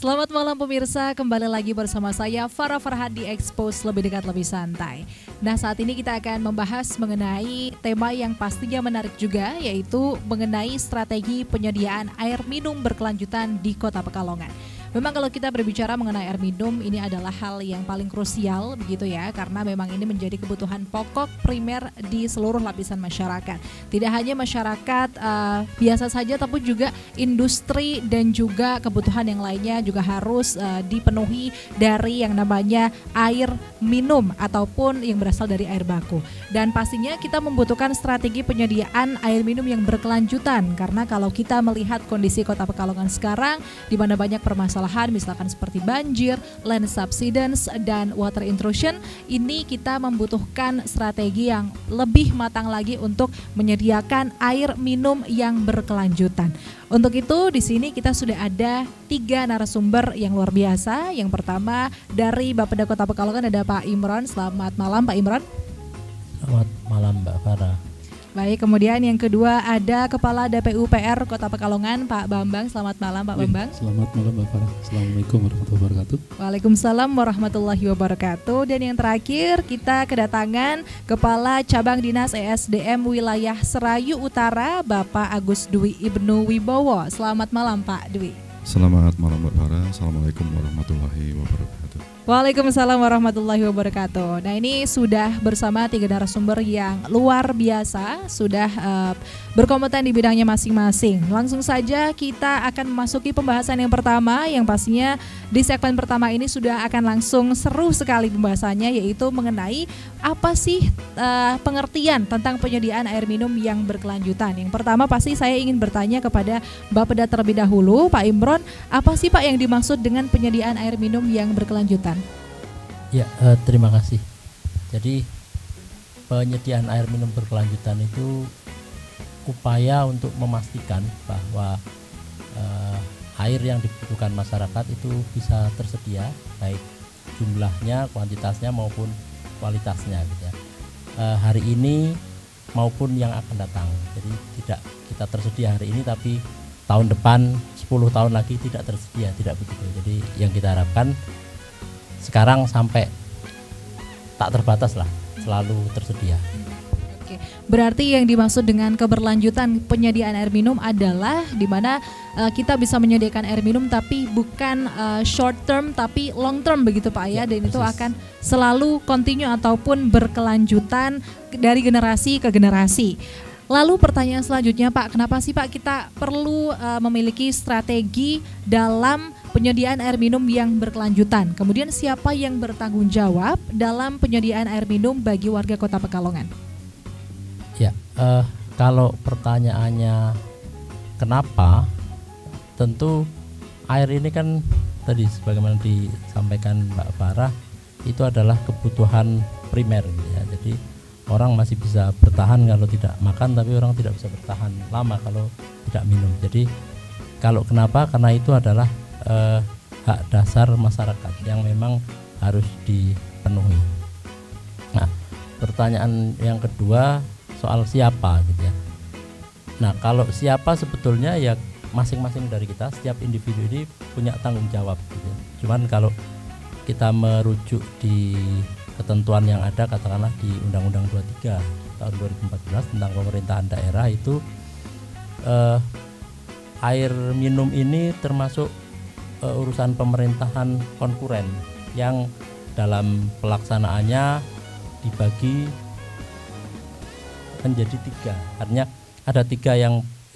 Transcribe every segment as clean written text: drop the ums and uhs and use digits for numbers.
Selamat malam pemirsa, kembali lagi bersama saya Farah Farhad di Expose Lebih Dekat Lebih Santai. Nah, saat ini kita akan membahas mengenai tema yang pastinya menarik juga, yaitu mengenai strategi penyediaan air minum berkelanjutan di Kota Pekalongan. Memang kalau kita berbicara mengenai air minum, ini adalah hal yang paling krusial begitu ya, karena memang ini menjadi kebutuhan pokok primer di seluruh lapisan masyarakat. Tidak hanya masyarakat biasa saja, tapi juga industri dan juga kebutuhan yang lainnya juga harus dipenuhi dari yang namanya air minum ataupun yang berasal dari air baku. Dan pastinya kita membutuhkan strategi penyediaan air minum yang berkelanjutan, karena kalau kita melihat kondisi Kota Pekalongan sekarang di mana banyak permasalahan misalkan seperti banjir, land subsidence, dan water intrusion, ini kita membutuhkan strategi yang lebih matang lagi untuk menyediakan air minum yang berkelanjutan. Untuk itu di sini kita sudah ada 3 narasumber yang luar biasa. Yang pertama dari Bapeda Kota Pekalongan ada Pak Imron. Selamat malam Pak Imron. Selamat malam Mbak Farah. Baik, kemudian yang kedua ada Kepala DPUPR Kota Pekalongan Pak Bambang. Selamat malam Pak Bambang. Selamat malam Mbak Farah. Assalamualaikum warahmatullahi wabarakatuh. Waalaikumsalam warahmatullahi wabarakatuh. Dan yang terakhir kita kedatangan Kepala Cabang Dinas ESDM Wilayah Serayu Utara Bapak Agus Dwi Ibnu Wibowo. Selamat malam Pak Dwi. Selamat malam Mbak Farah. Assalamualaikum warahmatullahi wabarakatuh. Waalaikumsalam warahmatullahi wabarakatuh. Nah, ini sudah bersama 3 narasumber yang luar biasa, sudah berkompeten di bidangnya masing-masing. Langsung saja kita akan memasuki pembahasan yang pertama, yang pastinya di segmen pertama ini sudah akan langsung seru sekali pembahasannya, yaitu mengenai apa sih pengertian tentang penyediaan air minum yang berkelanjutan. Yang pertama pasti saya ingin bertanya kepada Bapeda terlebih dahulu, Pak Imron, apa sih Pak yang dimaksud dengan penyediaan air minum yang berkelanjutan? Ya, terima kasih. Jadi penyediaan air minum berkelanjutan itu upaya untuk memastikan bahwa air yang dibutuhkan masyarakat itu bisa tersedia, baik jumlahnya, kuantitasnya maupun kualitasnya gitu ya. Hari ini maupun yang akan datang. Jadi tidak kita tersedia hari ini tapi tahun depan 10 tahun lagi tidak tersedia, tidak begitu. Jadi yang kita harapkan sekarang sampai tak terbatas lah, selalu tersedia. Oke, berarti yang dimaksud dengan keberlanjutan penyediaan air minum adalah di mana kita bisa menyediakan air minum tapi bukan short term tapi long term begitu Pak ya, dan persis. itu akan selalu continue ataupun berkelanjutan dari generasi ke generasi. Lalu pertanyaan selanjutnya Pak, kenapa sih Pak kita perlu memiliki strategi dalam penyediaan air minum yang berkelanjutan? Kemudian siapa yang bertanggung jawab dalam penyediaan air minum bagi warga Kota Pekalongan? Ya, kalau pertanyaannya kenapa, tentu air ini kan tadi sebagaimana disampaikan Mbak Farah itu adalah kebutuhan primer ya. Jadi orang masih bisa bertahan kalau tidak makan, tapi orang tidak bisa bertahan lama kalau tidak minum. Jadi kalau kenapa? Karena itu adalah hak dasar masyarakat yang memang harus dipenuhi. Nah, pertanyaan yang kedua soal siapa gitu ya. Nah, kalau siapa sebetulnya ya masing-masing dari kita, setiap individu ini punya tanggung jawab gitu ya. Cuman kalau kita merujuk di ketentuan yang ada, katakanlah di Undang-Undang 23 tahun 2014 tentang pemerintahan daerah itu air minum ini termasuk urusan pemerintahan konkuren yang dalam pelaksanaannya dibagi menjadi 3. Artinya ada 3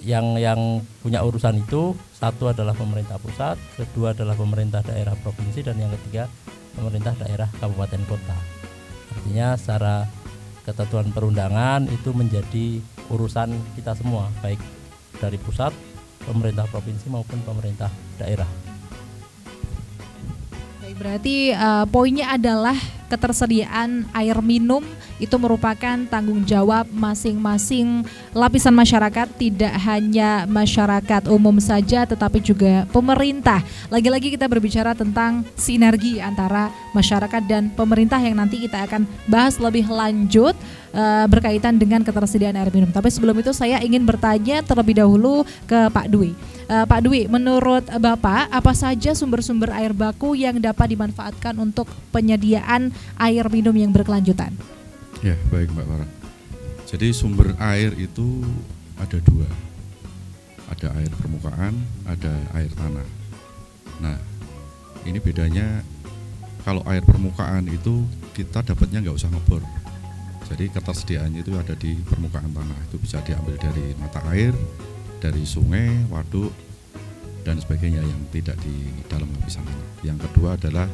yang punya urusan itu. Satu adalah pemerintah pusat, kedua adalah pemerintah daerah provinsi, dan yang ketiga pemerintah daerah kabupaten kota. Artinya secara ketentuan perundangan itu menjadi urusan kita semua, baik dari pusat, pemerintah provinsi maupun pemerintah daerah. Baik, berarti poinnya adalah ketersediaan air minum itu merupakan tanggung jawab masing-masing lapisan masyarakat, tidak hanya masyarakat umum saja tetapi juga pemerintah. Lagi-lagi kita berbicara tentang sinergi antara masyarakat dan pemerintah yang nanti kita akan bahas lebih lanjut berkaitan dengan ketersediaan air minum. Tapi sebelum itu saya ingin bertanya terlebih dahulu ke Pak Dwi. Pak Dwi, menurut Bapak apa saja sumber-sumber air baku yang dapat dimanfaatkan untuk penyediaan air minum yang berkelanjutan? Ya, baik Mbak Farah. Jadi sumber air itu ada dua. Ada air permukaan, ada air tanah. Nah, ini bedanya, kalau air permukaan itu kita dapatnya nggak usah ngebor. Jadi ketersediaannya itu ada di permukaan tanah. Itu bisa diambil dari mata air, dari sungai, waduk, dan sebagainya yang tidak di dalam lapisan tanah. Yang kedua adalah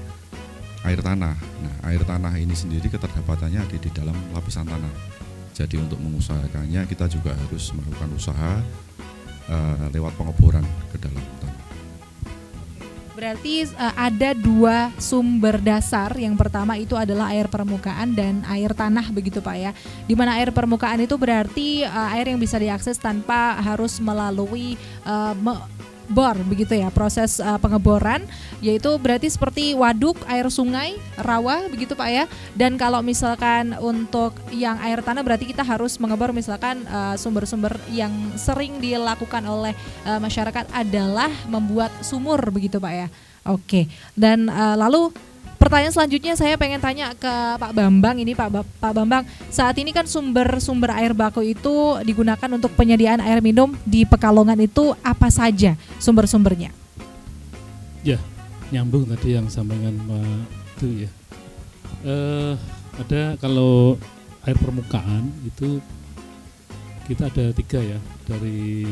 air tanah. Nah, air tanah ini sendiri keterdapatannya ada di dalam lapisan tanah. Jadi untuk mengusahakannya kita juga harus melakukan usaha lewat pengeboran ke dalam tanah. Berarti ada dua sumber dasar. Yang pertama itu adalah air permukaan dan air tanah, begitu Pak ya. Di mana air permukaan itu berarti air yang bisa diakses tanpa harus melalui bor, begitu ya, proses pengeboran, yaitu berarti seperti waduk, air sungai, rawa, begitu Pak ya. Dan kalau misalkan untuk yang air tanah berarti kita harus mengebor, misalkan sumber-sumber yang sering dilakukan oleh masyarakat adalah membuat sumur, begitu Pak ya. Oke, dan lalu pertanyaan selanjutnya saya pengen tanya ke Pak Bambang ini, Pak Bambang, saat ini kan sumber-sumber air baku itu digunakan untuk penyediaan air minum di Pekalongan itu apa saja sumber-sumbernya? Ya, nyambung tadi yang sampaikan Pak itu ya. Ada kalau air permukaan itu kita ada 3 ya, dari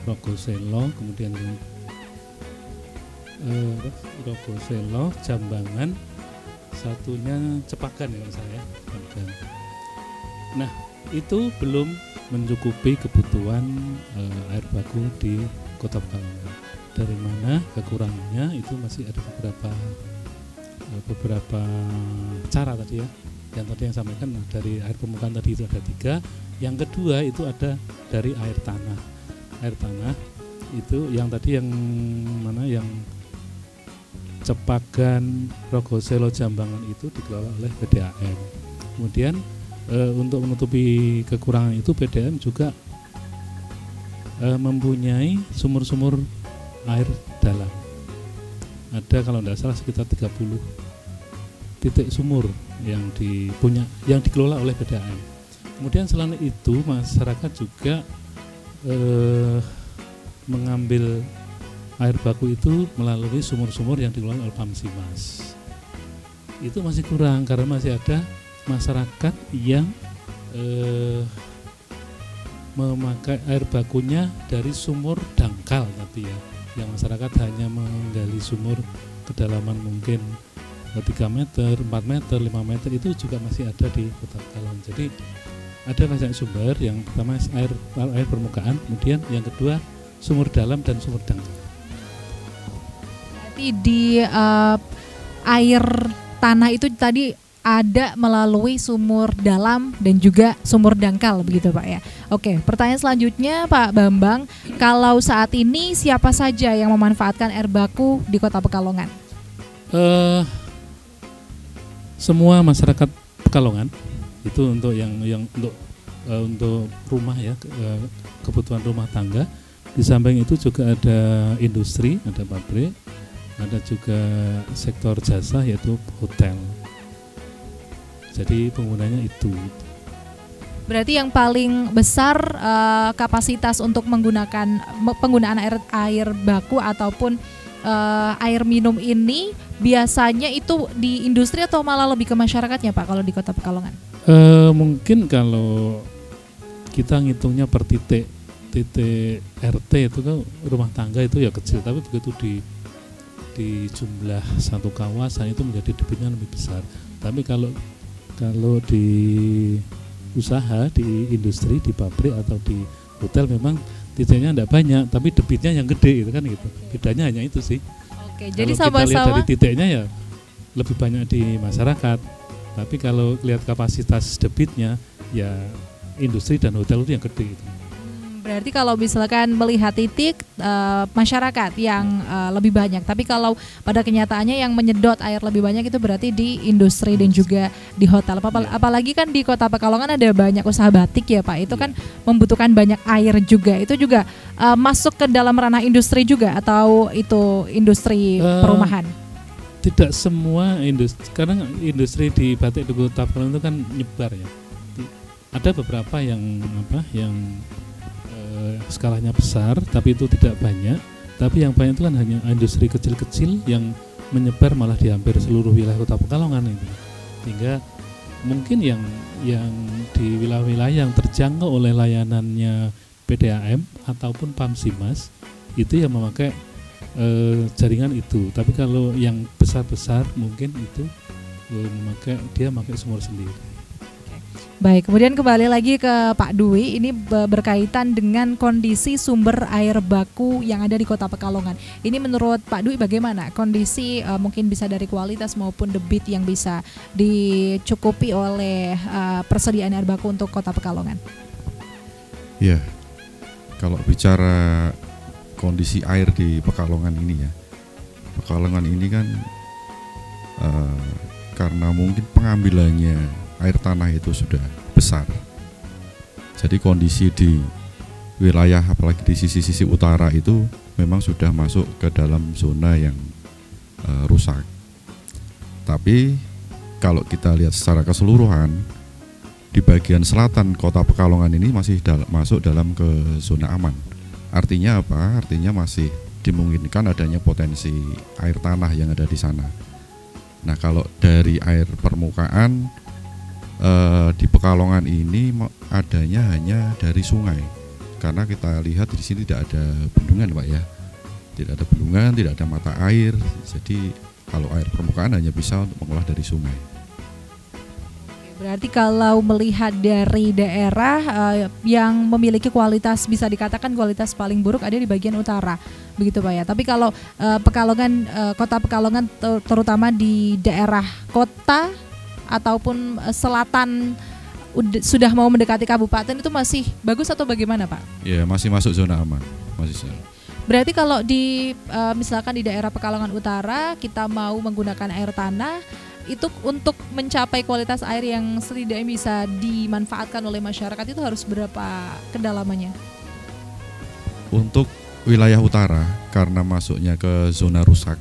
Rogoselo, kemudian Rogoselo, Jambangan, satunya Cepagan ya saya. Nah, itu belum mencukupi kebutuhan air baku di Kota Pekalongan. Dari mana kekurangannya itu masih ada beberapa cara tadi ya. Yang tadi yang sampaikan dari air permukaan tadi itu ada 3. Yang kedua itu ada dari air tanah. Air tanah itu yang tadi yang mana, yang Cepagan, Rogoselo, Jambangan itu dikelola oleh PDAM. Kemudian untuk menutupi kekurangan itu PDAM juga mempunyai sumur-sumur air dalam. Ada kalau tidak salah sekitar 30 titik sumur yang dikelola oleh PDAM. Kemudian selain itu masyarakat juga mengambil air baku itu melalui sumur-sumur yang dikelola oleh Pamsimas. Itu masih kurang karena masih ada masyarakat yang memakai air bakunya dari sumur dangkal, tapi ya, yang masyarakat hanya menggali sumur kedalaman mungkin 3 meter, 4 meter, 5 meter, itu juga masih ada di Kota Pekalongan. Jadi ada banyak sumber, yang pertama air permukaan, kemudian yang kedua sumur dalam dan sumur dangkal. Di air tanah itu tadi ada melalui sumur dalam dan juga sumur dangkal, begitu Pak ya. Oke, pertanyaan selanjutnya Pak Bambang, kalau saat ini siapa saja yang memanfaatkan air baku di Kota Pekalongan? Semua masyarakat Pekalongan itu untuk untuk rumah ya, kebutuhan rumah tangga. Di samping itu juga ada industri, ada pabrik, ada juga sektor jasa yaitu hotel. Jadi penggunanya itu. Berarti yang paling besar kapasitas untuk penggunaan air baku ataupun air minum ini biasanya itu di industri atau malah lebih ke masyarakatnya Pak kalau di Kota Pekalongan? Mungkin kalau kita ngitungnya per titik RT itu kan rumah tangga itu ya kecil, tapi begitu di jumlah satu kawasan itu menjadi debitnya lebih besar. Tapi kalau di usaha, di industri, di pabrik atau di hotel memang titiknya tidak banyak, tapi debitnya yang gede itu kan gitu. Bedanya hanya itu sih. Oke, jadi sama-sama kita lihat dari titiknya ya lebih banyak di masyarakat. Tapi kalau lihat kapasitas debitnya ya industri dan hotel itu yang gede itu. Berarti kalau misalkan melihat titik masyarakat yang lebih banyak, tapi kalau pada kenyataannya yang menyedot air lebih banyak itu berarti di industri dan juga di hotel. Apalagi kan di Kota Pekalongan ada banyak usaha batik ya Pak, itu kan membutuhkan banyak air juga. Itu juga masuk ke dalam ranah industri juga atau itu industri perumahan? Tidak semua industri, karena industri di batik di Kota Pekalongan itu kan nyebar ya. Ada beberapa yang skalanya besar, tapi itu tidak banyak. Tapi yang banyak itu kan hanya industri kecil-kecil yang menyebar malah di hampir seluruh wilayah Kota Pekalongan itu. Sehingga mungkin yang di wilayah-wilayah yang terjangkau oleh layanannya PDAM ataupun Pamsimas itu yang memakai jaringan itu. Tapi kalau yang besar-besar mungkin itu memakai sumur sendiri. Baik, kemudian kembali lagi ke Pak Dwi, ini berkaitan dengan kondisi sumber air baku yang ada di Kota Pekalongan. Ini menurut Pak Dwi bagaimana kondisi mungkin bisa dari kualitas maupun debit yang bisa dicukupi oleh persediaan air baku untuk Kota Pekalongan? Ya, kalau bicara kondisi air di Pekalongan ini ya, Pekalongan ini kan karena mungkin pengambilannya air tanah itu sudah besar. Jadi kondisi di wilayah apalagi di sisi-sisi utara itu memang sudah masuk ke dalam zona yang rusak. Tapi kalau kita lihat secara keseluruhan di bagian selatan Kota Pekalongan ini masih masuk dalam ke zona aman. Artinya apa? Artinya masih dimungkinkan adanya potensi air tanah yang ada di sana. Nah, kalau dari air permukaan di Pekalongan ini adanya hanya dari sungai, karena kita lihat di sini tidak ada bendungan Pak ya, tidak ada bendungan, tidak ada mata air. Jadi kalau air permukaan hanya bisa untuk mengolah dari sungai. Berarti kalau melihat dari daerah yang memiliki kualitas, bisa dikatakan kualitas paling buruk ada di bagian utara, begitu Pak ya. Tapi kalau Pekalongan, Kota Pekalongan terutama di daerah kota ataupun selatan sudah mau mendekati kabupaten itu masih bagus atau bagaimana Pak? Ya, masih masuk zona aman, masih. Berarti kalau di misalkan di daerah Pekalongan Utara kita mau menggunakan air tanah, itu untuk mencapai kualitas air yang setidaknya bisa dimanfaatkan oleh masyarakat itu harus berapa kedalamannya? Untuk wilayah utara karena masuknya ke zona rusak,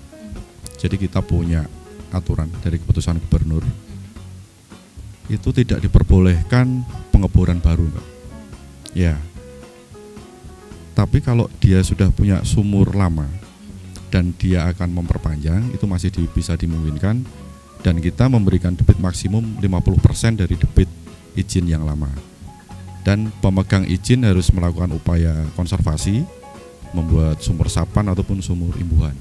jadi kita punya aturan dari keputusan gubernur. Itu tidak diperbolehkan pengeboran baru, Mbak. Ya. Tapi kalau dia sudah punya sumur lama dan dia akan memperpanjang, itu masih bisa dimungkinkan, dan kita memberikan debit maksimum 50% dari debit izin yang lama. Dan pemegang izin harus melakukan upaya konservasi, membuat sumur sapan ataupun sumur imbuhan.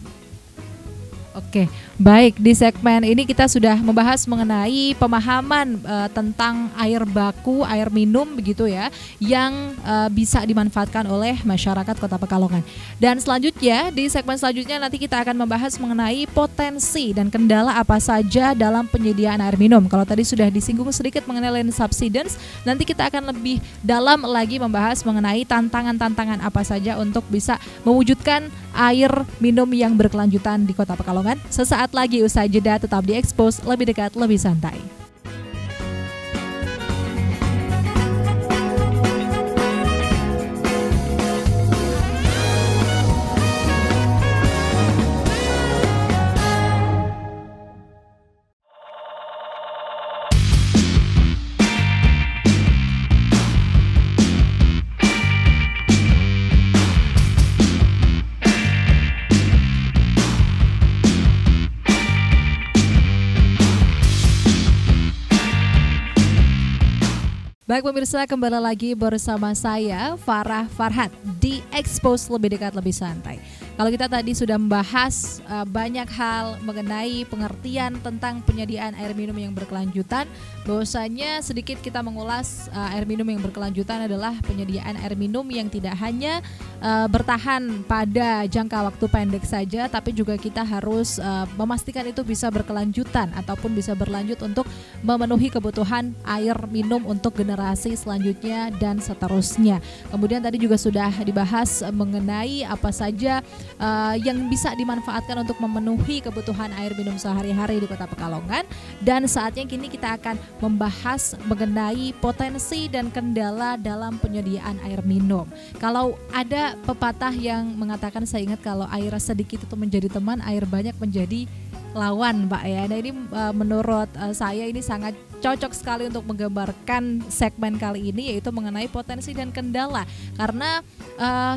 Oke, baik, di segmen ini kita sudah membahas mengenai pemahaman tentang air baku, air minum begitu ya, yang bisa dimanfaatkan oleh masyarakat Kota Pekalongan. Dan selanjutnya, di segmen selanjutnya nanti kita akan membahas mengenai potensi dan kendala apa saja dalam penyediaan air minum. Kalau tadi sudah disinggung sedikit mengenai land subsidence, nanti kita akan lebih dalam lagi membahas mengenai tantangan-tantangan apa saja untuk bisa mewujudkan air minum yang berkelanjutan di Kota Pekalongan. Sesaat lagi usai jeda, tetap di Expose, lebih dekat, lebih santai. Baik pemirsa, kembali lagi bersama saya Farah Farhat di Expose, lebih dekat, lebih santai. Kalau kita tadi sudah membahas banyak hal mengenai pengertian tentang penyediaan air minum yang berkelanjutan, bahwasanya sedikit kita mengulas air minum yang berkelanjutan adalah penyediaan air minum yang tidak hanya bertahan pada jangka waktu pendek saja, tapi juga kita harus memastikan itu bisa berkelanjutan ataupun bisa berlanjut untuk memenuhi kebutuhan air minum untuk generasi selanjutnya dan seterusnya. Kemudian tadi juga sudah dibahas mengenai apa saja yang bisa dimanfaatkan untuk memenuhi kebutuhan air minum sehari-hari di Kota Pekalongan, dan saatnya kini kita akan membahas mengenai potensi dan kendala dalam penyediaan air minum. Kalau ada pepatah yang mengatakan, saya ingat kalau air sedikit itu menjadi teman, air banyak menjadi lawan, Pak ya. Nah ini menurut saya ini sangat cocok sekali untuk menggambarkan segmen kali ini, yaitu mengenai potensi dan kendala. Karena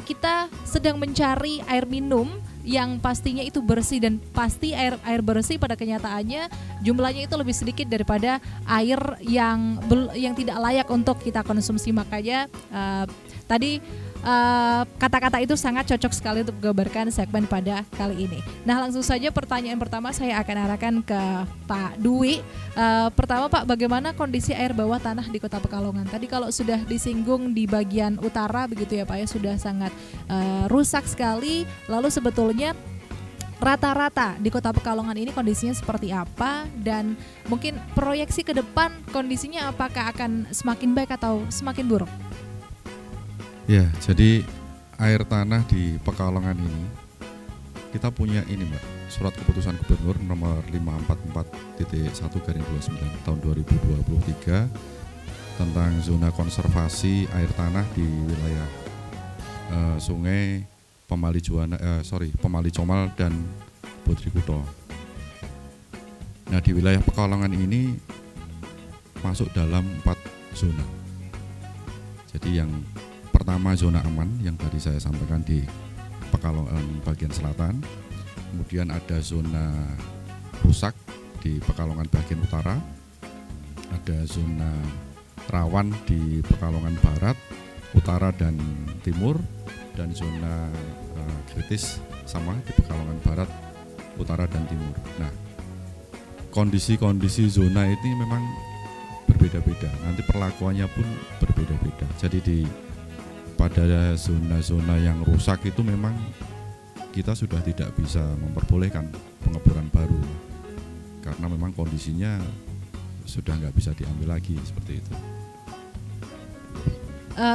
kita sedang mencari air minum yang pastinya itu bersih, dan pasti air bersih pada kenyataannya jumlahnya itu lebih sedikit daripada air yang tidak layak untuk kita konsumsi. Makanya tadi kata-kata itu sangat cocok sekali untuk menggambarkan segmen pada kali ini. Nah langsung saja pertanyaan pertama saya akan arahkan ke Pak Dwi. Pertama Pak, bagaimana kondisi air bawah tanah di Kota Pekalongan? Tadi kalau sudah disinggung di bagian utara begitu ya Pak ya, sudah sangat rusak sekali. Lalu sebetulnya rata-rata di Kota Pekalongan ini kondisinya seperti apa, dan mungkin proyeksi ke depan kondisinya apakah akan semakin baik atau semakin buruk? Ya, jadi air tanah di Pekalongan ini kita punya ini Mbak, surat keputusan gubernur nomor 544.1/29 tahun 2023 tentang zona konservasi air tanah di wilayah Sungai Pemali Comal dan Putri Kuto. Nah di wilayah Pekalongan ini masuk dalam 4 zona. Jadi yang pertama zona aman yang tadi saya sampaikan di Pekalongan bagian selatan. Kemudian ada zona rusak di Pekalongan bagian utara. Ada zona rawan di Pekalongan barat, utara dan timur, dan zona kritis sama di Pekalongan barat, utara dan timur. Nah, kondisi-kondisi zona ini memang berbeda-beda. Nanti perlakuannya pun berbeda-beda. Jadi pada zona-zona yang rusak itu memang kita sudah tidak bisa memperbolehkan pengeboran baru karena memang kondisinya sudah nggak bisa diambil lagi seperti itu.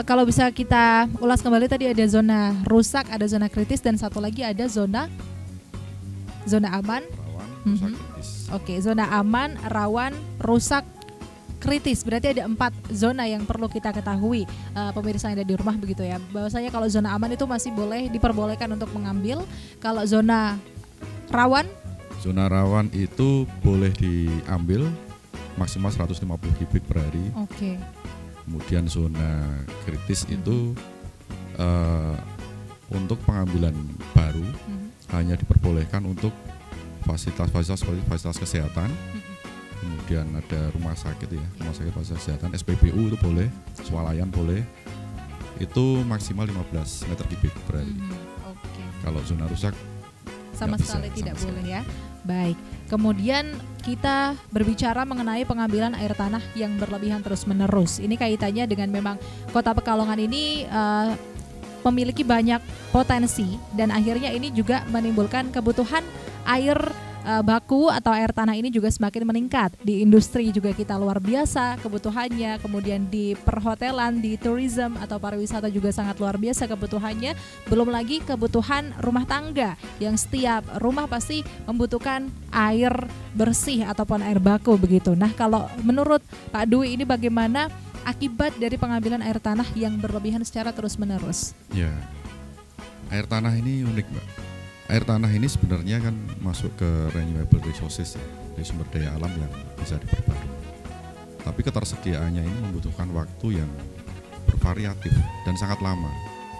Kalau bisa kita ulas kembali, tadi ada zona rusak, ada zona kritis, dan satu lagi ada zona aman, rawan, rusak, kritis. Oke, zona aman, rawan, rusak, kritis. Berarti ada 4 zona yang perlu kita ketahui, pemirsa yang ada di rumah begitu ya. Bahwasanya kalau zona aman itu masih diperbolehkan untuk mengambil. Kalau zona rawan itu boleh diambil maksimal 150 kubik per hari. Oke. Kemudian zona kritis itu untuk pengambilan baru hanya diperbolehkan untuk fasilitas seperti fasilitas kesehatan. Kemudian ada rumah sakit ya, rumah sakit fasilitas kesehatan, SPBU itu boleh, swalayan boleh. Itu maksimal 15 meter kubik per hari. Okay. Kalau zona rusak sama sekali tidak boleh ya. Baik. Kemudian kita berbicara mengenai pengambilan air tanah yang berlebihan terus-menerus. Ini kaitannya dengan memang Kota Pekalongan ini memiliki banyak potensi, dan akhirnya ini juga menimbulkan kebutuhan air baku atau air tanah ini juga semakin meningkat. Di industri juga kita luar biasa kebutuhannya, kemudian di perhotelan, di tourism atau pariwisata juga sangat luar biasa kebutuhannya. Belum lagi kebutuhan rumah tangga yang setiap rumah pasti membutuhkan air bersih ataupun air baku begitu. Nah kalau menurut Pak Dwi ini bagaimana akibat dari pengambilan air tanah yang berlebihan secara terus-menerus? Ya, air tanah ini unik Mbak. Air tanah ini sebenarnya kan masuk ke renewable resources ya, dari sumber daya alam yang bisa diperbarui. Tapi ketersediaannya ini membutuhkan waktu yang bervariatif dan sangat lama.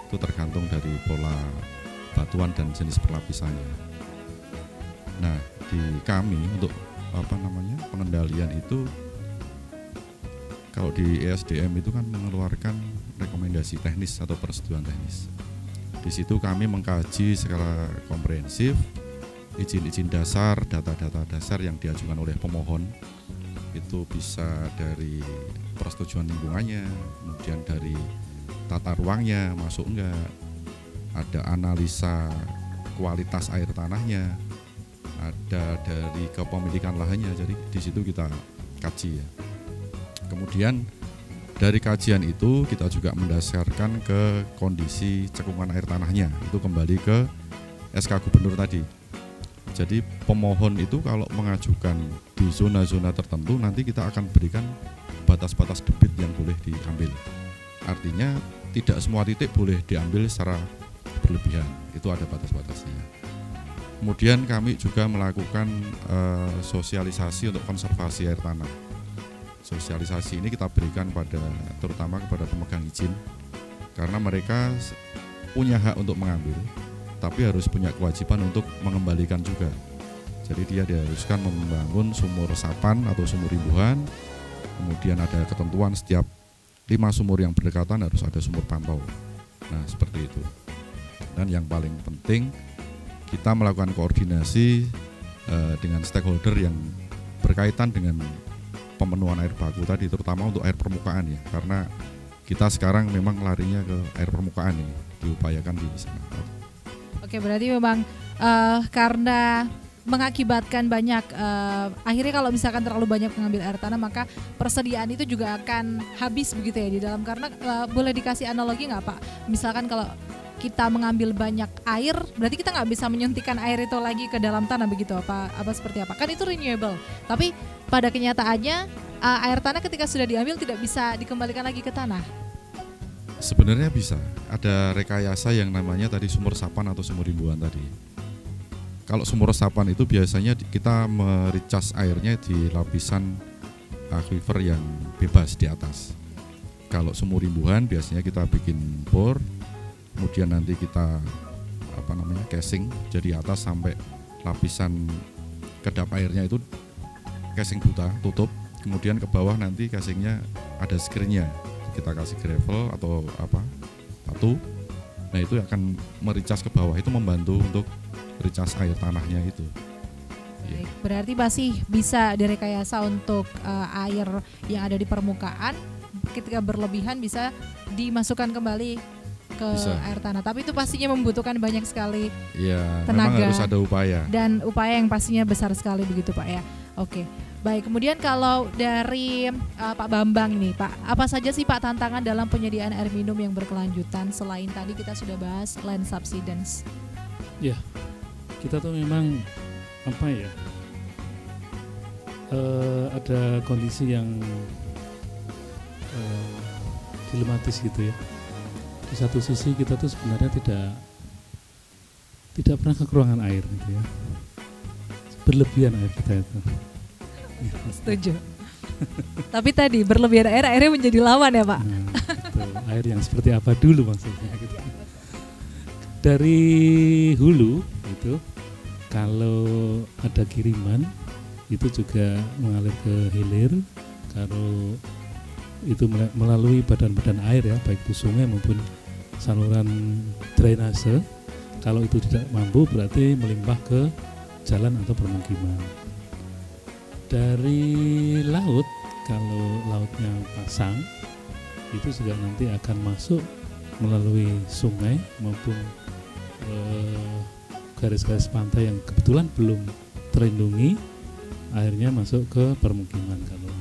Itu tergantung dari pola batuan dan jenis perlapisannya. Nah, di kami untuk pengendalian itu, kalau di ESDM itu kan mengeluarkan rekomendasi teknis atau persetujuan teknis. Di situ kami mengkaji secara komprehensif izin-izin dasar, data-data dasar yang diajukan oleh pemohon. Itu bisa dari persetujuan lingkungannya, kemudian dari tata ruangnya masuk enggak, ada analisa kualitas air tanahnya, ada dari kepemilikan lahannya. Jadi di situ kita kaji ya. Kemudian dari kajian itu kita juga mendasarkan ke kondisi cekungan air tanahnya. Itu kembali ke SK Gubernur tadi. Jadi pemohon itu kalau mengajukan di zona-zona tertentu, nanti kita akan berikan batas-batas debit yang boleh diambil. Artinya tidak semua titik boleh diambil secara berlebihan, itu ada batas-batasnya. Kemudian kami juga melakukan sosialisasi untuk konservasi air tanah. Sosialisasi ini kita berikan terutama kepada pemegang izin, karena mereka punya hak untuk mengambil, tapi harus punya kewajiban untuk mengembalikan juga. Jadi dia diharuskan membangun sumur resapan atau sumur imbuhan, kemudian ada ketentuan setiap 5 sumur yang berdekatan harus ada sumur pantau. Nah seperti itu. Dan yang paling penting, kita melakukan koordinasi dengan stakeholder yang berkaitan dengan pemenuhan air baku tadi, terutama untuk air permukaan ya, karena kita sekarang memang larinya ke air permukaan ini, diupayakan di sana. Oke, berarti memang karena mengakibatkan banyak akhirnya kalau misalkan terlalu banyak mengambil air tanah, maka persediaan itu juga akan habis begitu ya di dalam. Karena boleh dikasih analogi nggak Pak? Misalkan kalau kita mengambil banyak air, berarti kita nggak bisa menyuntikkan air itu lagi ke dalam tanah begitu apa seperti apa? Kan itu renewable, tapi pada kenyataannya air tanah ketika sudah diambil tidak bisa dikembalikan lagi ke tanah. Sebenarnya bisa, ada rekayasa yang namanya tadi sumur resapan atau sumur imbuhan tadi. Kalau sumur resapan itu biasanya kita mericas airnya di lapisan aquifer yang bebas di atas. Kalau sumur imbuhan biasanya kita bikin bor, kemudian nanti kita casing, jadi atas sampai lapisan kedap airnya itu casing buta, tutup, kemudian ke bawah nanti casingnya ada skirnya, kita kasih gravel atau batu. Nah itu akan mericas ke bawah, itu membantu untuk recas air tanahnya itu. Baik, berarti masih bisa direkayasa untuk air yang ada di permukaan, ketika berlebihan bisa dimasukkan kembali ke air tanah. Tapi itu pastinya membutuhkan banyak sekali tenaga, memang harus ada upaya. Dan upaya yang pastinya besar sekali begitu Pak ya. Oke. Baik, kemudian kalau dari Pak Bambang ini Pak, apa saja sih Pak tantangan dalam penyediaan air minum yang berkelanjutan selain tadi kita sudah bahas land subsidence? Ya, kita tuh memang ada kondisi yang dilematis gitu ya. Di satu sisi kita tuh sebenarnya tidak pernah kekurangan air gitu ya. Berlebihan air kita itu. Setuju. Tapi tadi berlebihan airnya menjadi lawan ya Pak. Nah, betul. Air yang seperti apa dulu maksudnya gitu. Dari hulu itu kalau ada kiriman itu juga mengalir ke hilir. Kalau itu melalui badan-badan air ya, baik itu sungai maupun saluran drainase. Kalau itu tidak mampu berarti melimpah ke jalan atau permukiman. Dari laut, kalau lautnya pasang, itu juga nanti akan masuk melalui sungai maupun garis-garis pantai yang kebetulan belum terlindungi, airnya masuk ke permukiman kalau.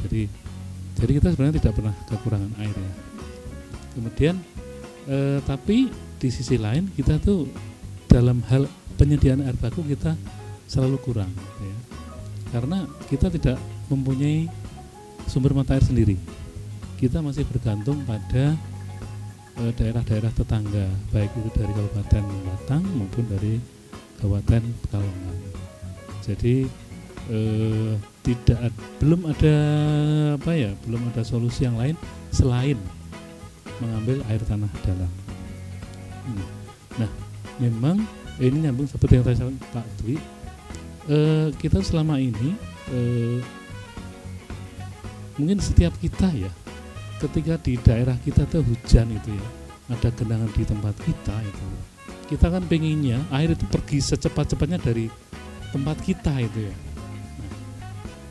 Jadi kita sebenarnya tidak pernah kekurangan air ya. Kemudian tapi di sisi lain kita tuh dalam hal penyediaan air baku kita selalu kurang ya. Karena kita tidak mempunyai sumber mata air sendiri. Kita masih bergantung pada daerah-daerah tetangga, baik itu dari Kabupaten Batang maupun dari Kabupaten Pekalongan. Jadi belum ada solusi yang lain selain mengambil air tanah dalam. Nah, memang ini nyambung seperti yang tadi Pak Dwi. Kita selama ini mungkin setiap kita ya, ketika di daerah kita tuh hujan itu ya, ada genangan di tempat kita itu, kita kan pengennya air itu pergi secepat-cepatnya dari tempat kita itu ya. Nah,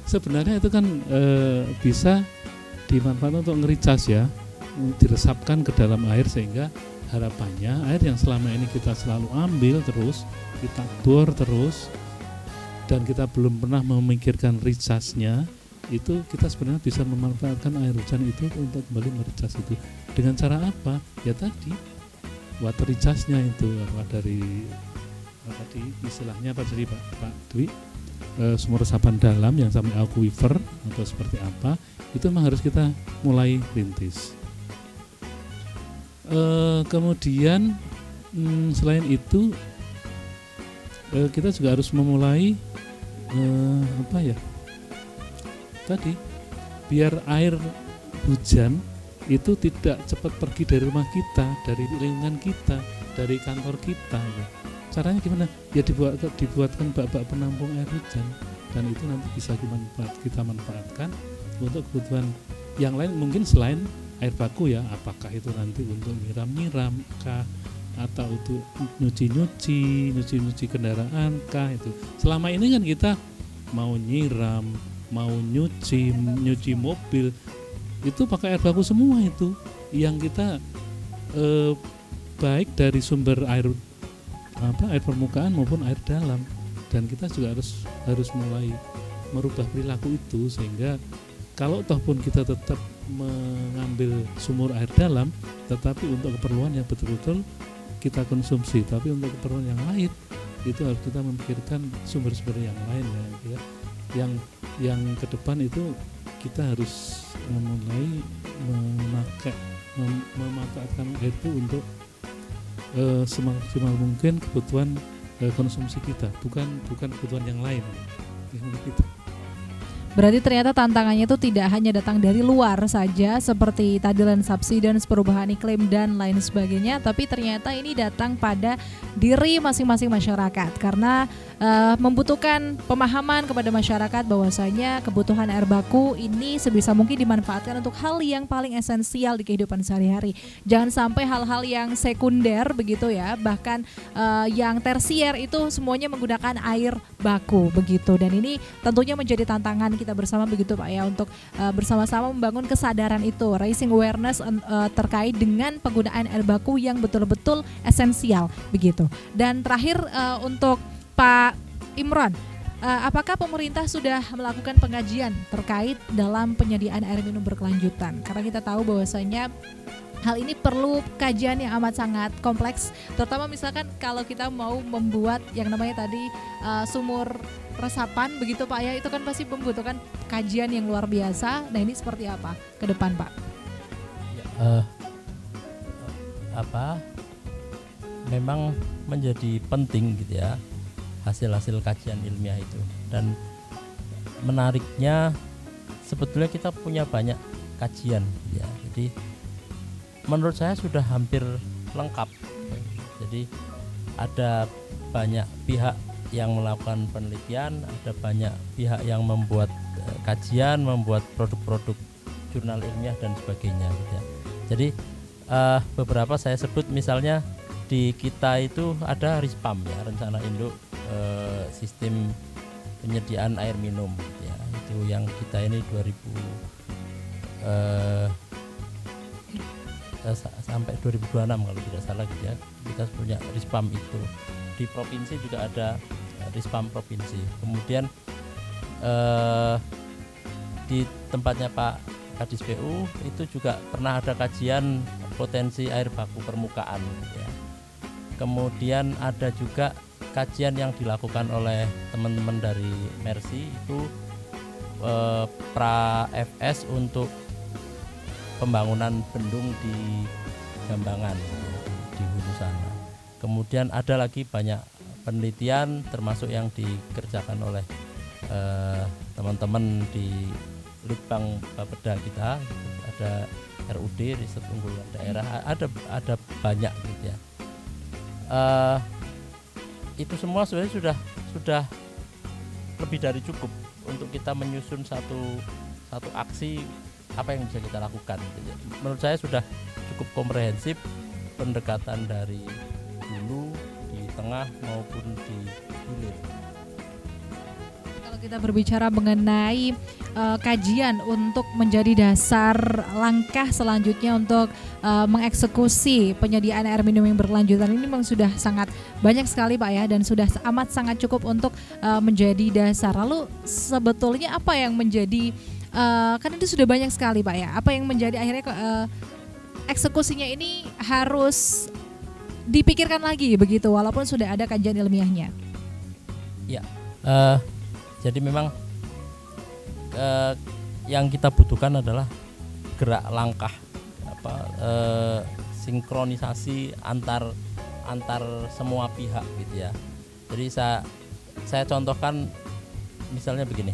sebenarnya itu kan bisa dimanfaatkan untuk ngericas ya, diresapkan ke dalam air sehingga harapannya air yang selama ini kita selalu ambil terus, kita bor terus, dan kita belum pernah memikirkan recharge-nya, itu kita sebenarnya bisa memanfaatkan air hujan itu untuk kembali merecharge itu. Dengan cara apa? Ya tadi water recharge-nya itu dari tadi istilahnya apa jadi Pak Dwi, sumur resapan dalam yang sampai aquifer atau seperti apa, itu memang harus kita mulai rintis. Kemudian selain itu kita juga harus memulai tadi biar air hujan itu tidak cepat pergi dari rumah kita, dari lingkungan kita, dari kantor kita. Caranya gimana? Ya dibuatkan bak-bak penampung air hujan, dan itu nanti bisa kita manfaatkan untuk kebutuhan yang lain, mungkin selain air baku ya, apakah itu nanti untuk nyiram kah, atau untuk nyuci kendaraan kah. Itu selama ini kan kita mau nyiram, mau nyuci mobil itu pakai air baku semua, itu yang kita baik dari sumber air permukaan maupun air dalam, dan kita juga harus mulai merubah perilaku itu, sehingga kalau toh pun kita tetap mengambil sumur air dalam, tetapi untuk keperluan yang betul-betul kita konsumsi, tapi untuk keperluan yang lain itu harus kita memikirkan sumber-sumber yang lain ya. Yang ke depan itu kita harus mulai memanfaatkan air itu untuk semaksimal mungkin kebutuhan konsumsi kita, bukan kebutuhan yang lain gitu. Berarti ternyata tantangannya itu tidak hanya datang dari luar saja seperti tadi land subsidence, perubahan iklim dan lain sebagainya, tapi ternyata ini datang pada diri masing-masing masyarakat, karena membutuhkan pemahaman kepada masyarakat bahwasanya kebutuhan air baku ini sebisa mungkin dimanfaatkan untuk hal yang paling esensial di kehidupan sehari-hari. Jangan sampai hal-hal yang sekunder begitu ya, bahkan yang tersier itu semuanya menggunakan air baku begitu. Dan ini tentunya menjadi tantangan kita bersama begitu Pak ya, untuk bersama-sama membangun kesadaran itu, raising awareness terkait dengan penggunaan air baku yang betul-betul esensial begitu. Dan terakhir untuk Pak Imron, apakah pemerintah sudah melakukan pengajian terkait dalam penyediaan air minum berkelanjutan? Karena kita tahu bahwasanya hal ini perlu kajian yang amat sangat kompleks, terutama misalkan kalau kita mau membuat yang namanya tadi sumur resapan begitu Pak ya, itu kan pasti membutuhkan kajian yang luar biasa. Nah ini seperti apa ke depan Pak? Memang menjadi penting gitu ya hasil-hasil kajian ilmiah itu, dan menariknya sebetulnya kita punya banyak kajian ya, jadi menurut saya sudah hampir lengkap. Jadi ada banyak pihak yang melakukan penelitian, ada banyak pihak yang membuat kajian, membuat produk-produk jurnal ilmiah dan sebagainya gitu ya. Jadi beberapa saya sebut, misalnya di kita itu ada RISPAM ya, Rencana Induk Sistem Penyediaan Air Minum ya, itu yang kita ini 2000 sampai 2026 kalau tidak salah gitu ya, kita punya RISPAM itu. Di provinsi juga ada RISPAM provinsi. Kemudian di tempatnya Pak Kadis PU itu juga pernah ada kajian potensi air baku permukaan gitu ya. Kemudian ada juga kajian yang dilakukan oleh teman-teman dari Mercy itu pra-FS untuk pembangunan bendung di Jambangan di hulu sana. Kemudian ada lagi banyak penelitian termasuk yang dikerjakan oleh teman-teman di Litbang Bapeda kita, ada RUD Riset Unggulan Daerah, ada banyak gitu ya. Itu semua sebenarnya sudah lebih dari cukup untuk kita menyusun satu aksi apa yang bisa kita lakukan. Menurut saya sudah cukup komprehensif pendekatan dari hulu, di tengah maupun di hilir. Kalau kita berbicara mengenai kajian untuk menjadi dasar langkah selanjutnya untuk mengeksekusi penyediaan air minum yang berkelanjutan ini memang sudah sangat banyak sekali Pak ya, dan sudah amat sangat cukup untuk menjadi dasar. Lalu sebetulnya apa yang menjadi kan itu sudah banyak sekali Pak ya, apa yang menjadi akhirnya eksekusinya ini harus dipikirkan lagi begitu walaupun sudah ada kajian ilmiahnya? Ya, jadi memang yang kita butuhkan adalah gerak langkah sinkronisasi antar semua pihak gitu ya. Jadi saya contohkan misalnya begini,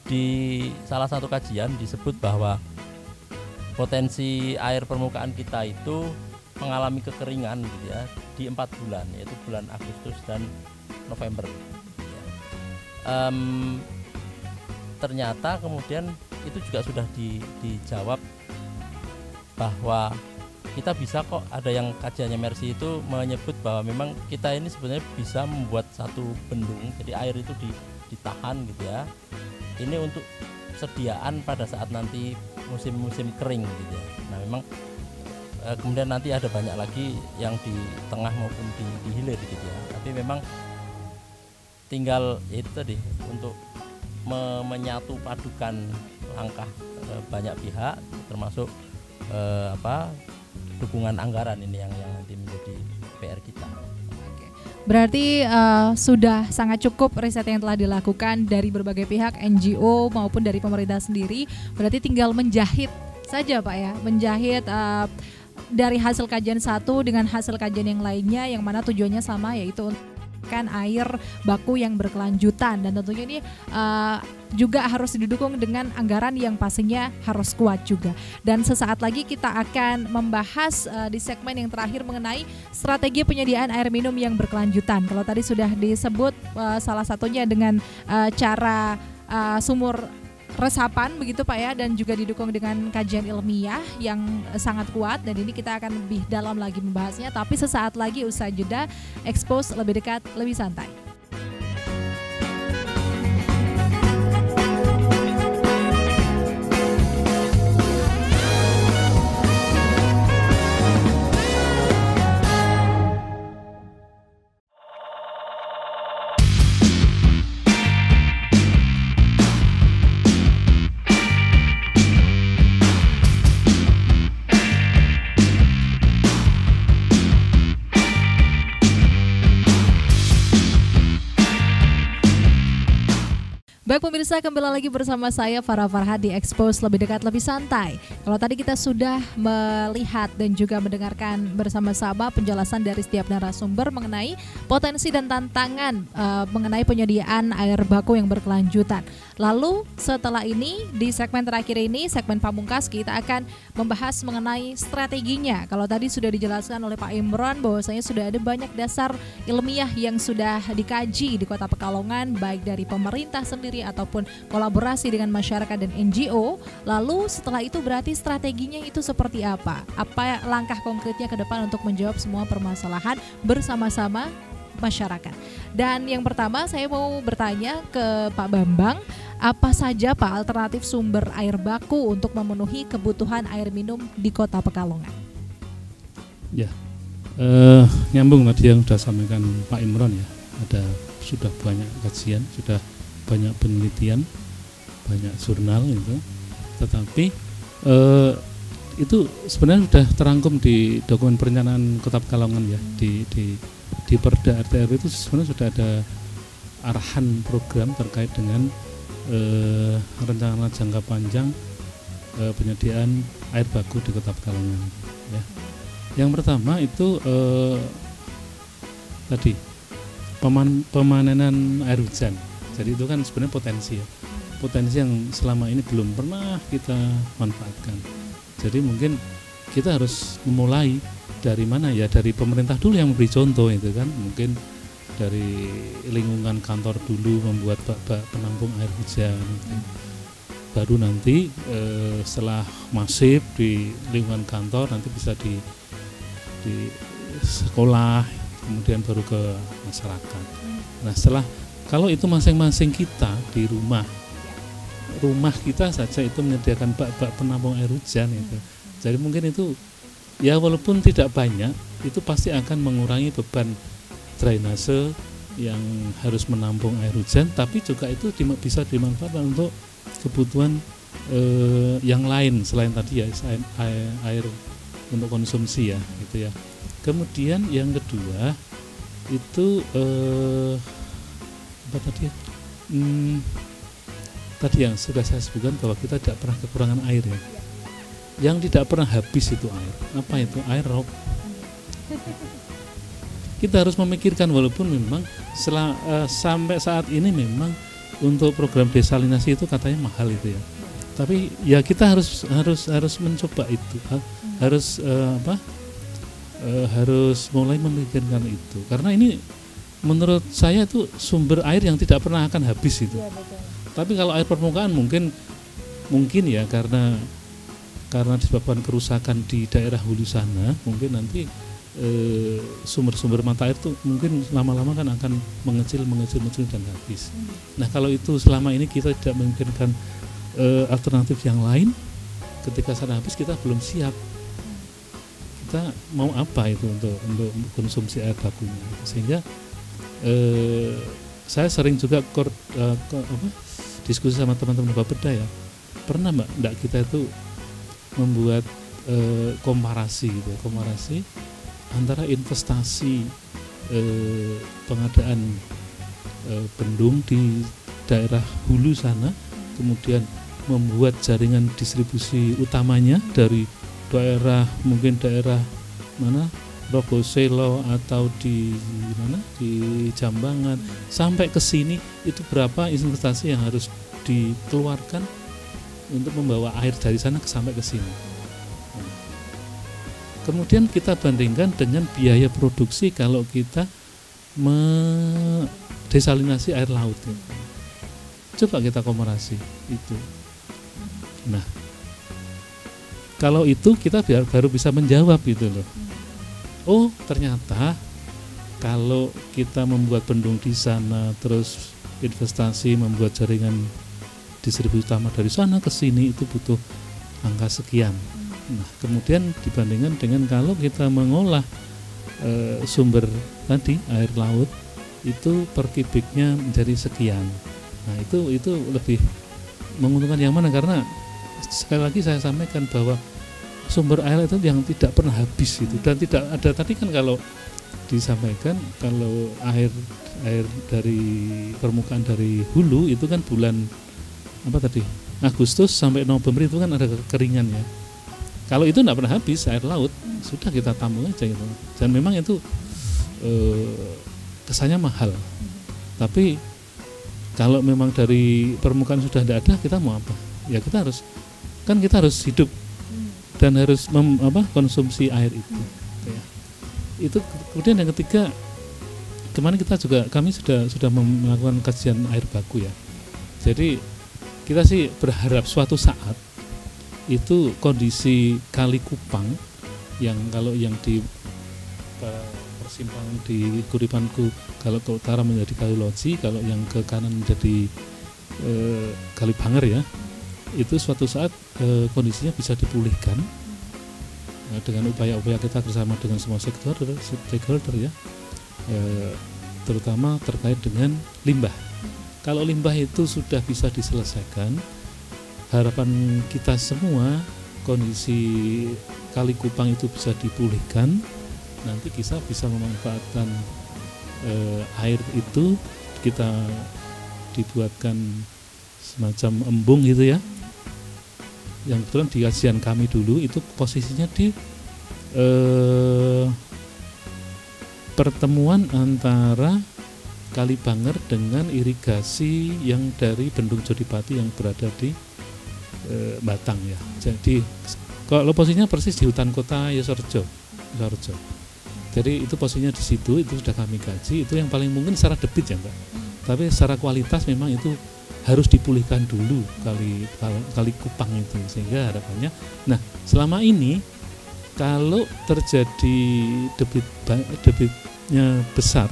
di salah satu kajian disebut bahwa potensi air permukaan kita itu mengalami kekeringan gitu ya di 4 bulan, yaitu bulan Agustus dan November. Ternyata kemudian itu juga sudah dijawab bahwa kita bisa kok, ada yang kajiannya Mercy itu menyebut bahwa memang kita ini sebenarnya bisa membuat satu bendung, jadi air itu ditahan gitu ya. Ini untuk sediaan pada saat nanti musim-musim kering gitu ya. Nah memang kemudian nanti ada banyak lagi yang di tengah maupun di hilir gitu ya. Tapi memang tinggal itu tadi untuk menyatu padukan langkah banyak pihak, termasuk dukungan anggaran ini yang nanti menjadi PR kita. Berarti sudah sangat cukup riset yang telah dilakukan dari berbagai pihak, NGO maupun dari pemerintah sendiri. Berarti tinggal menjahit saja Pak ya, menjahit dari hasil kajian satu dengan hasil kajian yang lainnya, yang mana tujuannya sama, yaitu untuk air baku yang berkelanjutan. Dan tentunya ini juga harus didukung dengan anggaran yang pastinya harus kuat juga. Dan sesaat lagi kita akan membahas di segmen yang terakhir mengenai strategi penyediaan air minum yang berkelanjutan. Kalau tadi sudah disebut salah satunya dengan cara sumur resapan begitu Pak ya, dan juga didukung dengan kajian ilmiah yang sangat kuat, dan ini kita akan lebih dalam lagi membahasnya, tapi sesaat lagi usai jeda. Expose lebih dekat, lebih santai. Baik pemirsa, kembali lagi bersama saya Farah Farhad di Expose lebih dekat, lebih santai. Kalau tadi kita sudah melihat dan juga mendengarkan bersama-sama penjelasan dari setiap narasumber mengenai potensi dan tantangan mengenai penyediaan air baku yang berkelanjutan. Lalu setelah ini di segmen terakhir ini, segmen pamungkas, kita akan membahas mengenai strateginya. Kalau tadi sudah dijelaskan oleh Pak Imron bahwasanya sudah ada banyak dasar ilmiah yang sudah dikaji di Kota Pekalongan, baik dari pemerintah sendiri ataupun kolaborasi dengan masyarakat dan NGO. Lalu setelah itu berarti strateginya itu seperti apa? Apa langkah konkretnya ke depan untuk menjawab semua permasalahan bersama-sama masyarakat? Dan yang pertama saya mau bertanya ke Pak Bambang, apa saja Pak alternatif sumber air baku untuk memenuhi kebutuhan air minum di Kota Pekalongan? Ya, nyambung tadi yang sudah sampaikan Pak Imron ya, sudah banyak kajian, sudah banyak penelitian, banyak jurnal itu, tetapi itu sebenarnya sudah terangkum di dokumen perencanaan Kota Pekalongan ya, di Perda RT RW itu sebenarnya sudah ada arahan program terkait dengan rencana jangka panjang penyediaan air baku di Kota Pekalongan ya. Yang pertama itu tadi pemanenan air hujan. Jadi itu kan sebenarnya potensi yang selama ini belum pernah kita manfaatkan. Jadi mungkin kita harus memulai dari mana ya, dari pemerintah dulu yang memberi contoh itu kan, mungkin dari lingkungan kantor dulu membuat bak-bak penampung air hujan. Baru nanti setelah masif di lingkungan kantor, nanti bisa di sekolah, kemudian baru ke masyarakat. Nah setelah Kalau itu masing-masing kita di rumah kita saja itu menyediakan bak-bak penampung air hujan itu. Jadi mungkin itu ya walaupun tidak banyak, itu pasti akan mengurangi beban drainase yang harus menampung air hujan, tapi juga itu bisa dimanfaatkan untuk kebutuhan yang lain selain tadi ya air untuk konsumsi ya gitu ya. Kemudian yang kedua itu apa tadi ya? Tadi yang sudah saya sebutkan bahwa kita tidak pernah kekurangan air ya. Yang tidak pernah habis itu air. Apa itu? Air rob. Kita harus memikirkan walaupun memang sampai saat ini memang untuk program desalinasi itu katanya mahal itu ya. Tapi ya kita harus mencoba itu, harus mulai memikirkan itu. Karena ini menurut saya itu sumber air yang tidak pernah akan habis itu. Ya, betul. Tapi kalau air permukaan mungkin ya karena disebabkan kerusakan di daerah hulu sana, mungkin nanti sumber-sumber mata air itu mungkin lama-lama kan akan mengecil dan habis. Nah kalau itu selama ini kita tidak memikirkan alternatif yang lain, ketika sana habis kita belum siap. Kita mau apa itu untuk konsumsi air bakunya, sehingga saya sering juga diskusi sama teman-teman Bapeda ya, pernah enggak kita itu membuat komparasi antara investasi pengadaan bendung di daerah hulu sana, kemudian membuat jaringan distribusi utamanya dari daerah mana Rogoselo atau di Jambangan sampai ke sini, itu berapa investasi yang harus dikeluarkan untuk membawa air dari sana sampai ke sini. Kemudian kita bandingkan dengan biaya produksi kalau kita mendesalinasi air laut. Coba kita komparasi itu. Nah, kalau itu kita baru bisa menjawab gitu loh. Oh, ternyata kalau kita membuat bendung di sana, terus investasi membuat jaringan distribusi utama dari sana ke sini itu butuh angka sekian. Nah, kemudian dibandingkan dengan kalau kita mengolah sumber tadi air laut itu per kubiknya menjadi sekian. Nah, itu lebih menguntungkan yang mana? Karena sekali lagi saya sampaikan bahwa sumber air itu yang tidak pernah habis itu, dan tidak ada tadi kan kalau disampaikan kalau air dari permukaan dari hulu itu kan bulan apa tadi Agustus sampai November itu kan ada kekeringan ya. Kalau itu tidak pernah habis air laut, sudah kita tampung aja gitu. Dan memang itu kesannya mahal. Tapi kalau memang dari permukaan sudah tidak ada, kita mau apa? Ya kita harus hidup dan harus konsumsi air itu. Ya. Itu kemudian yang ketiga, kemarin kami sudah melakukan kajian air baku ya. Jadi kita sih berharap suatu saat itu kondisi Kali Kupang yang kalau yang di persimpangan di Kuripanku kalau ke utara menjadi Kali Loji, kalau yang ke kanan menjadi Kali Banger ya, itu suatu saat kondisinya bisa dipulihkan dengan upaya-upaya kita bersama dengan semua stakeholder ya, terutama terkait dengan limbah. Kalau limbah itu sudah bisa diselesaikan, harapan kita semua kondisi Kali Kupang itu bisa dipulihkan, nanti kita bisa memanfaatkan air itu, kita dibuatkan semacam embung gitu ya, yang kebetulan di kajian kami dulu itu posisinya di pertemuan antara Kali Banger dengan irigasi yang dari Bendung Jodipati yang berada di Batang ya. Jadi kalau posisinya persis di hutan kota Yosorjo. Jadi itu posisinya di situ, itu sudah kami kaji, itu yang paling mungkin secara debit ya Mbak. Tapi secara kualitas memang itu harus dipulihkan dulu Kali Kupang itu, sehingga harapannya. Nah, selama ini kalau terjadi debitnya besar,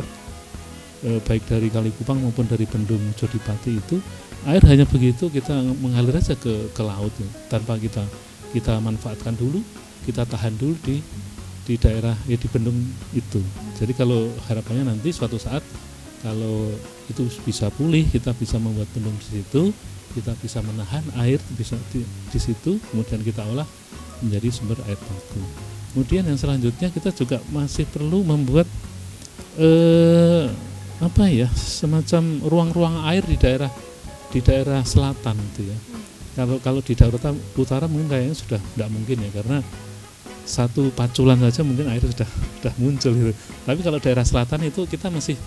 baik dari Kali Kupang maupun dari Bendung Jodipati itu air hanya begitu kita mengalir aja ke laut ya, tanpa kita manfaatkan dulu, kita tahan dulu di daerah di bendung itu. Jadi kalau harapannya nanti suatu saat kalau itu bisa pulih, kita bisa membuat bendung di situ, kita bisa menahan air bisa di situ, kemudian kita olah menjadi sumber air baku. Kemudian yang selanjutnya kita juga masih perlu membuat semacam ruang-ruang air di daerah selatan itu ya. Kalau di daerah utara mungkin kayaknya sudah tidak mungkin ya, karena satu paculan saja mungkin air sudah muncul gitu. Tapi kalau daerah selatan itu kita masih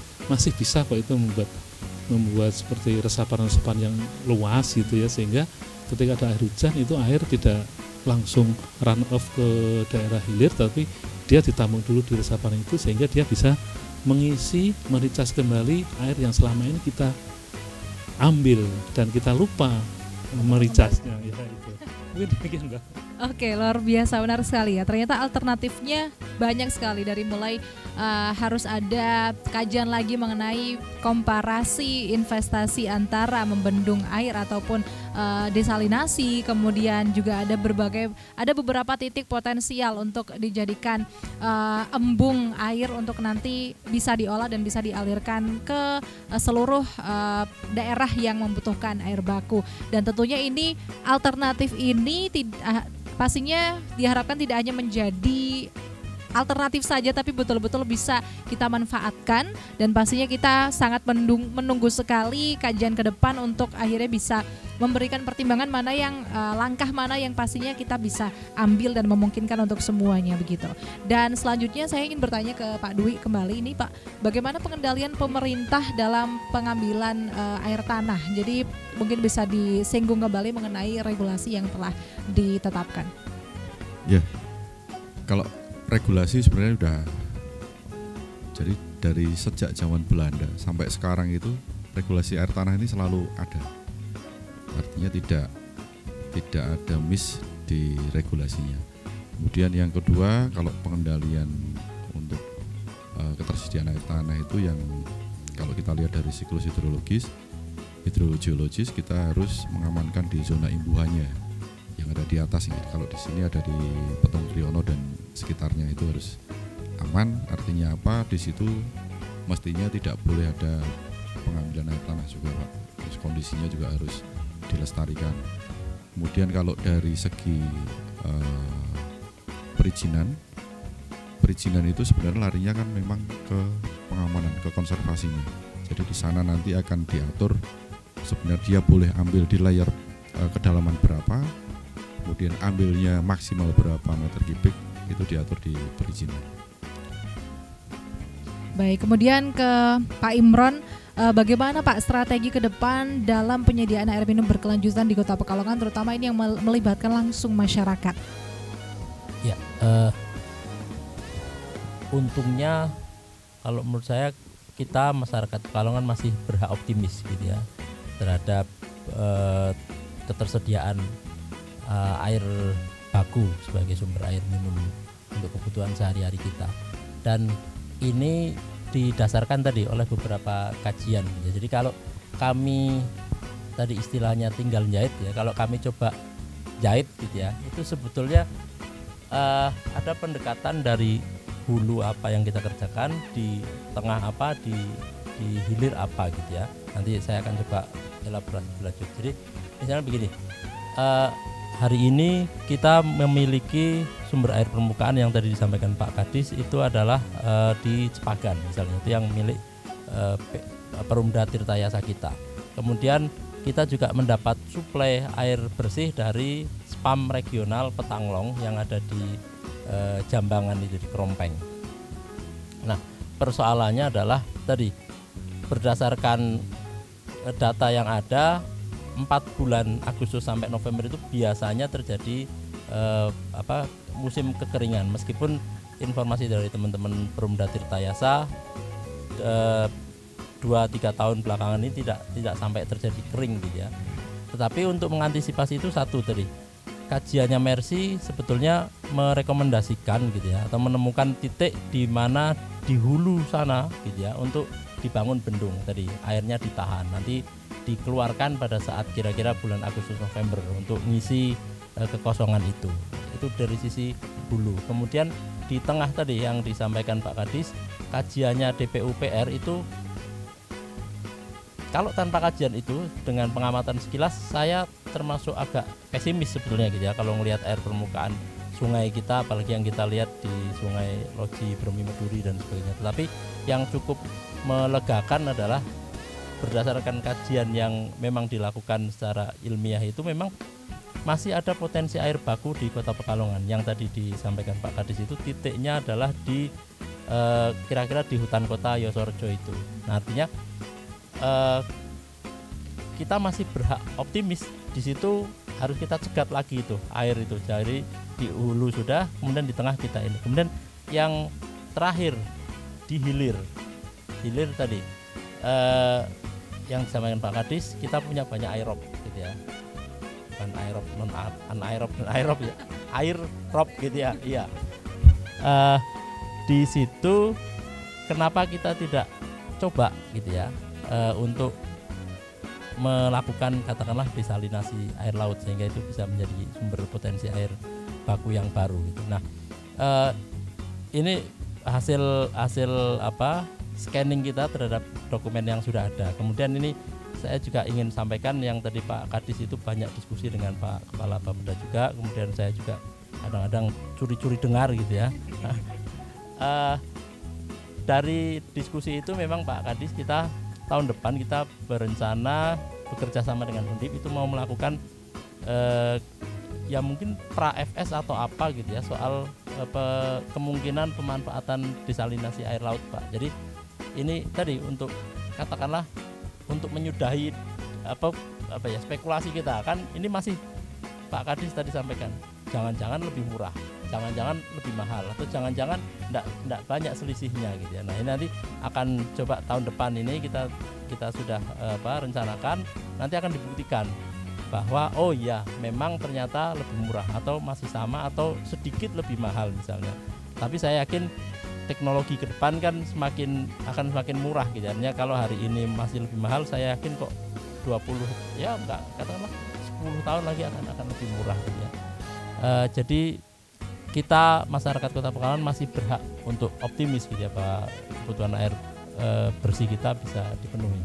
bisa kok itu membuat seperti resapan-resapan yang luas gitu ya, sehingga ketika ada air hujan itu air tidak langsung run off ke daerah hilir, tapi dia ditampung dulu di resapan itu sehingga dia bisa mengisi, mericas kembali air yang selama ini kita ambil dan kita lupa mericasnya ya itu. Mungkin demikian, Mbak. Oke, luar biasa, benar sekali ya. Ternyata alternatifnya banyak sekali, dari mulai harus ada kajian lagi mengenai komparasi investasi antara membendung air ataupun desalinasi, kemudian juga ada beberapa titik potensial untuk dijadikan embung air untuk nanti bisa diolah dan bisa dialirkan ke seluruh daerah yang membutuhkan air baku. Dan tentunya ini alternatif ini pastinya diharapkan tidak hanya menjadi alternatif saja, tapi betul-betul bisa kita manfaatkan, dan pastinya kita sangat menunggu sekali kajian ke depan untuk akhirnya bisa memberikan pertimbangan mana yang langkah mana yang pastinya kita bisa ambil dan memungkinkan untuk semuanya begitu. Dan selanjutnya saya ingin bertanya ke Pak Dwi kembali ini, Pak, bagaimana pengendalian pemerintah dalam pengambilan air tanah? Jadi mungkin bisa disinggung kembali mengenai regulasi yang telah ditetapkan. Ya, kalau regulasi sebenarnya udah, jadi dari sejak zaman Belanda sampai sekarang itu regulasi air tanah ini selalu ada. Artinya tidak ada miss di regulasinya. Kemudian yang kedua, kalau pengendalian untuk ketersediaan air tanah itu yang kalau kita lihat dari siklus hidrogeologis kita harus mengamankan di zona imbuhannya yang ada di atas. Kalau di sini ada di Petung Kriono dan sekitarnya itu harus aman. Artinya apa? Di situ mestinya tidak boleh ada pengambilan air tanah juga, Pak. Terus kondisinya juga harus dilestarikan. Kemudian kalau dari segi perizinan itu sebenarnya larinya kan memang ke pengamanan, ke konservasinya. Jadi di sana nanti akan diatur sebenarnya dia boleh ambil di layar kedalaman berapa, kemudian ambilnya maksimal berapa meter kubik, itu diatur di perizinan. Baik, kemudian ke Pak Imron, bagaimana Pak strategi ke depan dalam penyediaan air minum berkelanjutan di Kota Pekalongan, terutama ini yang melibatkan langsung masyarakat? Ya, untungnya kalau menurut saya kita masyarakat Pekalongan masih berhak optimis gitu ya terhadap ketersediaan air baku sebagai sumber air minum untuk kebutuhan sehari-hari kita. Dan ini didasarkan tadi oleh beberapa kajian. Jadi kalau kami tadi istilahnya tinggal jahit ya, kalau kami coba jahit gitu ya, itu sebetulnya ada pendekatan dari hulu apa yang kita kerjakan, di tengah apa, di hilir apa gitu ya. Nanti saya akan coba elaborasi lanjut. Jadi misalnya begini, hari ini kita memiliki sumber air permukaan yang tadi disampaikan Pak Kadis itu adalah di Cepagan misalnya, itu yang milik Perumda Tirtayasa kita. Kemudian kita juga mendapat suplai air bersih dari spam regional Petanglong yang ada di Jambangan itu, di Kerompeng. Nah, persoalannya adalah tadi berdasarkan data yang ada, 4 bulan Agustus sampai November itu biasanya terjadi musim kekeringan, meskipun informasi dari teman-teman Perumda Tirtayasa 2-3 tahun belakangan ini tidak sampai terjadi kering gitu ya. Tetapi untuk mengantisipasi itu satu tadi, kajiannya Mercy sebetulnya merekomendasikan gitu ya, atau menemukan titik di mana di hulu sana gitu ya untuk dibangun bendung tadi, airnya ditahan, nanti dikeluarkan pada saat kira-kira bulan Agustus November untuk ngisi kekosongan itu dari sisi hulu. Kemudian di tengah tadi yang disampaikan Pak Kadis, kajiannya DPUPR itu kalau tanpa kajian itu dengan pengamatan sekilas saya termasuk agak pesimis sebetulnya gitu ya kalau melihat air permukaan sungai kita, apalagi yang kita lihat di Sungai Loji, Bremi Meduri dan sebagainya. Tetapi yang cukup melegakan adalah berdasarkan kajian yang memang dilakukan secara ilmiah itu memang masih ada potensi air baku di Kota Pekalongan. Yang tadi disampaikan Pak Kadis itu titiknya adalah di kira-kira di hutan kota Yosorjo itu. Nah, artinya kita masih berhak optimis. Di situ harus kita cegat lagi itu air itu. Jadi di hulu sudah, kemudian di tengah kita ini. Kemudian yang terakhir di hilir tadi yang disampaikan Pak Kadis, kita punya banyak aerob gitu ya. Bukan aerob, anaerob ya. Air rob gitu ya. Iya. Di situ kenapa kita tidak coba gitu ya untuk melakukan katakanlah desalinasi air laut sehingga itu bisa menjadi sumber potensi air baku yang baru gitu. Nah, ini hasil scanning kita terhadap dokumen yang sudah ada. Kemudian ini saya juga ingin sampaikan yang tadi Pak Kadis itu banyak diskusi dengan Pak Kepala Bapeda juga. Kemudian saya juga kadang-kadang curi-curi dengar gitu ya. Dari diskusi itu memang Pak Kadis kita tahun depan kita berencana bekerja sama dengan Undip itu mau melakukan ya mungkin pra-FS atau apa gitu ya soal kemungkinan pemanfaatan desalinasi air laut Pak. Jadi ini tadi untuk katakanlah untuk menyudahi spekulasi kita kan ini masih Pak Kadis tadi sampaikan jangan-jangan lebih murah, jangan-jangan lebih mahal atau jangan-jangan enggak banyak selisihnya gitu ya. Nah, ini nanti akan coba tahun depan ini kita sudah rencanakan, nanti akan dibuktikan bahwa oh iya memang ternyata lebih murah atau masih sama atau sedikit lebih mahal misalnya. Tapi saya yakin teknologi ke depan kan akan semakin murah gitu. Artinya kalau hari ini masih lebih mahal, saya yakin kok 20 ya enggak katakanlah 10 tahun lagi akan lebih murah gitu ya. Jadi kita masyarakat Kota Pekalongan masih berhak untuk optimis gitu ya Pak, kebutuhan air bersih kita bisa dipenuhi.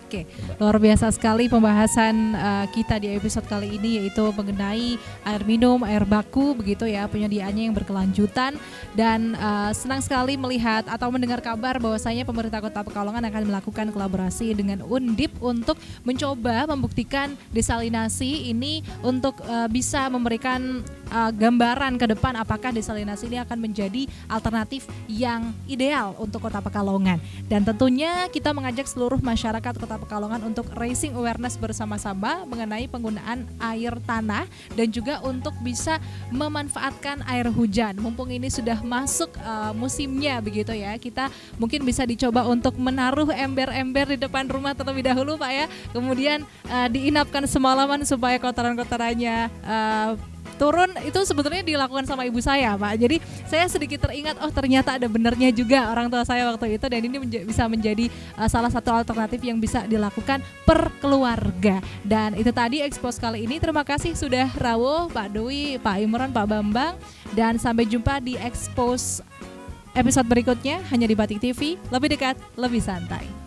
Oke, luar biasa sekali pembahasan kita di episode kali ini yaitu mengenai air minum, air baku begitu ya, penyediaannya yang berkelanjutan dan senang sekali melihat atau mendengar kabar bahwasanya pemerintah Kota Pekalongan akan melakukan kolaborasi dengan Undip untuk mencoba membuktikan desalinasi ini untuk bisa memberikan gambaran ke depan apakah desalinasi ini akan menjadi alternatif yang ideal untuk Kota Pekalongan. Dan tentunya kita mengajak seluruh masyarakat Kota Pekalongan untuk raising awareness bersama-sama mengenai penggunaan air tanah dan juga untuk bisa memanfaatkan air hujan. Mumpung ini sudah masuk musimnya begitu ya, kita mungkin bisa dicoba untuk menaruh ember-ember di depan rumah terlebih dahulu Pak ya. Kemudian diinapkan semalaman supaya kotoran-kotorannya turun. Itu sebetulnya dilakukan sama ibu saya Pak. Jadi saya sedikit teringat oh ternyata ada benernya juga orang tua saya waktu itu, dan ini bisa menjadi salah satu alternatif yang bisa dilakukan per keluarga. Dan itu tadi Expose kali ini. Terima kasih sudah rawuh Pak Dwi, Pak Imron, Pak Bambang, dan sampai jumpa di Expose episode berikutnya hanya di Batik TV, lebih dekat, lebih santai.